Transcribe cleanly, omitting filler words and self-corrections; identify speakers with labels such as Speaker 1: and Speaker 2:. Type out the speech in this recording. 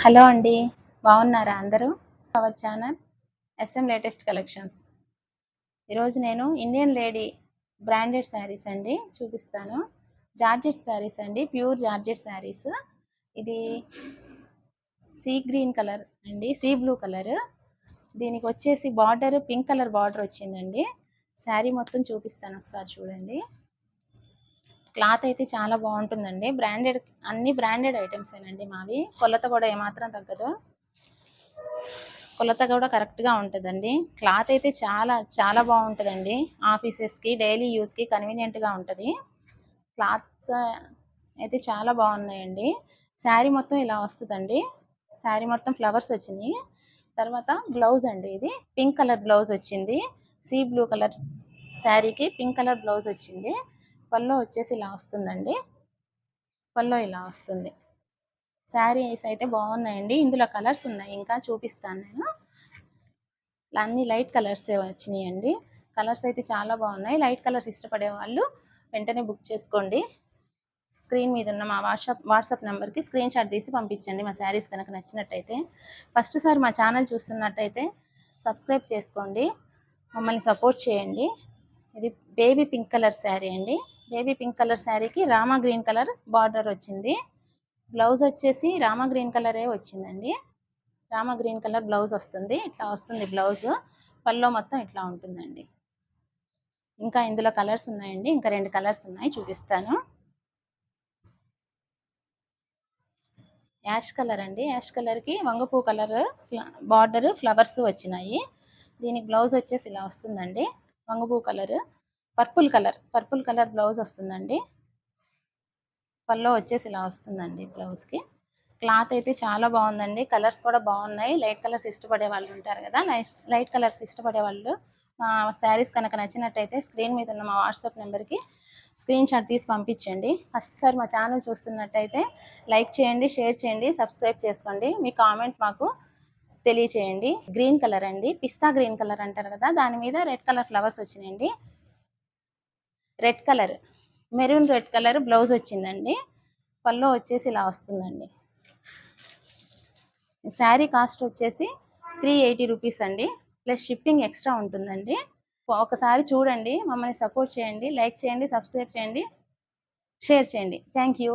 Speaker 1: Hello అండి. బాగున్నారా అందరూ? Our channel S M latest collections. ఈరోజు నేను ఇండియన్ లేడీ బ్రాండెడ్ శారీస్ అండి చూపిస్తాను. జార్జెట్ శారీస్ అండి. Pure georgette saris. ఇది సీ గ్రీన్ కలర్ అండి. Sea blue colour. దీనికి వచ్చేసి బార్డర్ పింక్ కలర్ బార్డర్ వచ్చిందండి. శారీ మొత్తం చూపిస్తాను, ఒకసారి చూడండి. క్లాత్ అయితే చాలా బాగుంటుందండి. బ్రాండెడ్, అన్ని బ్రాండెడ్ ఐటమ్స్ ఏనండి మావి. కొలత కూడా ఏమాత్రం తగ్గదు. కొలత కూడా కరెక్ట్గా ఉంటుందండి. క్లాత్ అయితే చాలా చాలా బాగుంటుందండి. ఆఫీసెస్కి డైలీ యూస్కి కన్వీనియంట్గా ఉంటుంది. క్లాత్స్ అయితే చాలా బాగున్నాయండి. శారీ మొత్తం ఇలా వస్తుందండి. శారీ మొత్తం ఫ్లవర్స్ వచ్చినాయి. తర్వాత బ్లౌజ్ అండి, ఇది పింక్ కలర్ బ్లౌజ్ వచ్చింది. సీ బ్లూ కలర్ శారీకి పింక్ కలర్ బ్లౌజ్ వచ్చింది. పల్లో వచ్చేసి ఇలా వస్తుందండి. పల్లో ఇలా వస్తుంది. శారీస్ అయితే బాగున్నాయండి. ఇందులో కలర్స్ ఉన్నాయి, ఇంకా చూపిస్తాను నేను. అన్ని లైట్ కలర్సే వచ్చినాయండి. కలర్స్ అయితే చాలా బాగున్నాయి. లైట్ కలర్స్ ఇష్టపడే వాళ్ళు వెంటనే బుక్ చేసుకోండి. స్క్రీన్ మీద ఉన్న మా వాట్సాప్ నెంబర్కి స్క్రీన్ షాట్ తీసి పంపించండి మా శారీస్ కనుక నచ్చినట్టయితే. ఫస్ట్ సారి మా ఛానల్ చూస్తున్నట్టయితే సబ్స్క్రైబ్ చేసుకోండి, మమ్మల్ని సపోర్ట్ చేయండి. ఇది బేబీ పింక్ కలర్ శారీ అండి. బేబీ పింక్ కలర్ శారీకి రామా గ్రీన్ కలర్ బార్డర్ వచ్చింది. బ్లౌజ్ వచ్చేసి రామా గ్రీన్ కలరే వచ్చిందండి. రామా గ్రీన్ కలర్ బ్లౌజ్ వస్తుంది. ఇట్లా వస్తుంది బ్లౌజ్. పల్లో మొత్తం ఇట్లా ఉంటుందండి. ఇంకా ఇందులో కలర్స్ ఉన్నాయండి. ఇంకా 2 కలర్స్ ఉన్నాయి, చూపిస్తాను. యాష్ కలర్ అండి. యాష్ కలర్కి వంగపూ కలర్ బార్డర్ ఫ్లవర్స్ వచ్చినాయి. దీనికి బ్లౌజ్ వచ్చేసి ఇలా వస్తుందండి. వంగపూ కలర్, పర్పుల్ కలర్ బ్లౌజ్ వస్తుందండి. పల్లో వచ్చేసి ఇలా వస్తుందండి బ్లౌజ్కి. క్లాత్ అయితే చాలా బాగుందండి. కలర్స్ కూడా బాగున్నాయి. లైట్ కలర్స్ ఇష్టపడే వాళ్ళు ఉంటారు కదా, లైట్ కలర్స్ ఇష్టపడే వాళ్ళు మా శారీస్ కనుక నచ్చినట్టయితే స్క్రీన్ మీద ఉన్న మా వాట్సాప్ నెంబర్కి స్క్రీన్ షాట్ తీసి పంపించండి. ఫస్ట్ సారి మా ఛానల్ చూస్తున్నట్టయితే లైక్ చేయండి, షేర్ చేయండి, సబ్స్క్రైబ్ చేసుకోండి. మీ కామెంట్ మాకు తెలియచేయండి. గ్రీన్ కలర్ అండి, పిస్తా గ్రీన్ కలర్ అంటారు కదా, దాని మీద రెడ్ కలర్ ఫ్లవర్స్ వచ్చినాయండి. Red colour, maroon red colour blouse వచ్చిందండి. పల్లో వచ్చేసి ఇలా వస్తుందండి. శారీ కాస్ట్ వచ్చేసి 380 రూపీస్ అండి. ప్లస్ షిప్పింగ్ ఎక్స్ట్రా ఉంటుందండి. ఒకసారి చూడండి, మమ్మల్ని సపోర్ట్ చేయండి, లైక్ చేయండి, సబ్స్క్రైబ్ చేయండి, షేర్ చేయండి. Thank you.